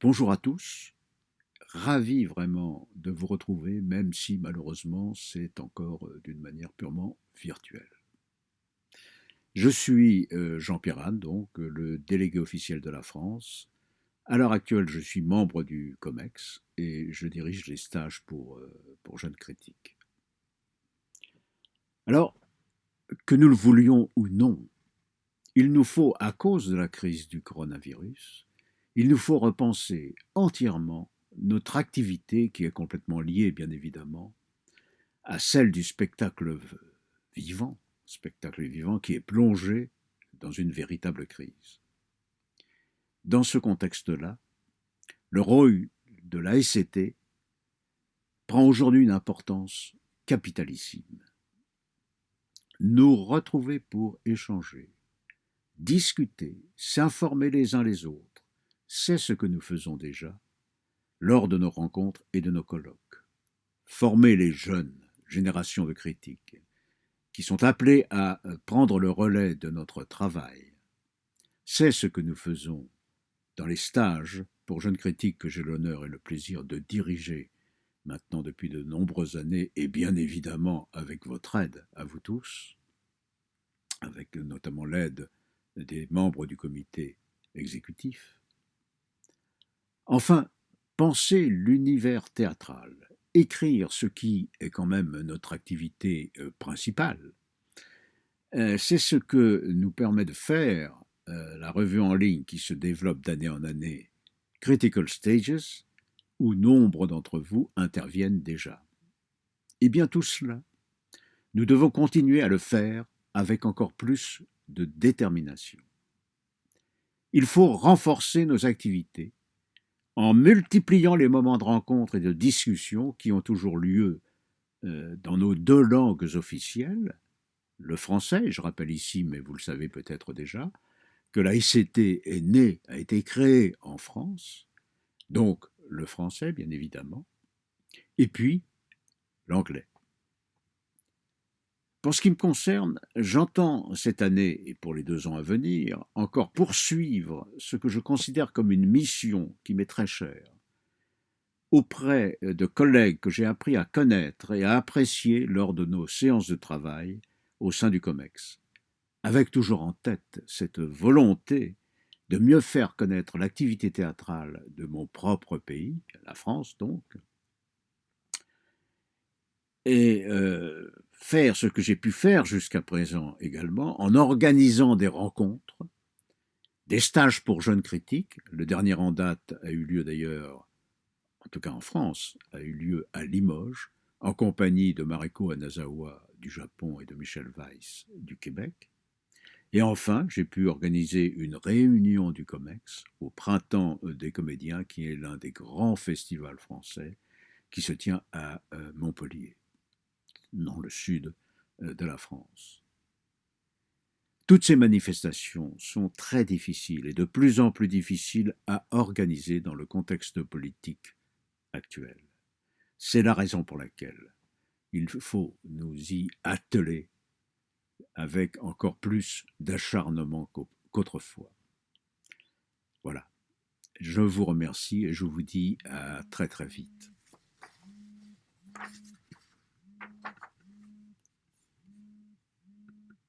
Bonjour à tous, ravi vraiment de vous retrouver, même si malheureusement c'est encore d'une manière purement virtuelle. Je suis Jean-Pierre Anne, donc le délégué officiel de la France. À l'heure actuelle, je suis membre du COMEX et je dirige les stages pour jeunes critiques. Alors, que nous le voulions ou non, il nous faut, à cause de la crise du coronavirus, il nous faut repenser entièrement notre activité qui est complètement liée, bien évidemment, à celle du vivant, spectacle vivant qui est plongé dans une véritable crise. Dans ce contexte-là, le rôle de l'ASCT prend aujourd'hui une importance capitalissime. Nous retrouver pour échanger, discuter, s'informer les uns les autres, c'est ce que nous faisons déjà lors de nos rencontres et de nos colloques. Former les jeunes générations de critiques qui sont appelés à prendre le relais de notre travail, c'est ce que nous faisons dans les stages pour jeunes critiques que j'ai l'honneur et le plaisir de diriger maintenant depuis de nombreuses années et bien évidemment avec votre aide à vous tous, avec notamment l'aide des membres du comité exécutif. Enfin, penser l'univers théâtral, écrire ce qui est quand même notre activité principale, c'est ce que nous permet de faire la revue en ligne qui se développe d'année en année, Critical Stages, où nombre d'entre vous interviennent déjà. Et bien tout cela, nous devons continuer à le faire avec encore plus de détermination. Il faut renforcer nos activités en multipliant les moments de rencontre et de discussion qui ont toujours lieu dans nos deux langues officielles, le français, je rappelle ici, mais vous le savez peut-être déjà, que la ICT est née, a été créée en France, donc le français bien évidemment, et puis l'anglais. Pour ce qui me concerne, j'entends cette année et pour les 2 ans à venir encore poursuivre ce que je considère comme une mission qui m'est très chère, auprès de collègues que j'ai appris à connaître et à apprécier lors de nos séances de travail au sein du COMEX, avec toujours en tête cette volonté de mieux faire connaître l'activité théâtrale de mon propre pays, la France donc, et faire ce que j'ai pu faire jusqu'à présent également, en organisant des rencontres, des stages pour jeunes critiques. Le dernier en date a eu lieu d'ailleurs, en tout cas en France, a eu lieu à Limoges, en compagnie de Mariko Anazawa du Japon et de Michel Weiss du Québec. Et enfin, j'ai pu organiser une réunion du COMEX au Printemps des comédiens, qui est l'un des grands festivals français, qui se tient à Montpellier, dans le sud de la France. Toutes ces manifestations sont très difficiles et de plus en plus difficiles à organiser dans le contexte politique actuel. C'est la raison pour laquelle il faut nous y atteler avec encore plus d'acharnement qu'autrefois. Voilà. Je vous remercie et je vous dis à très très vite.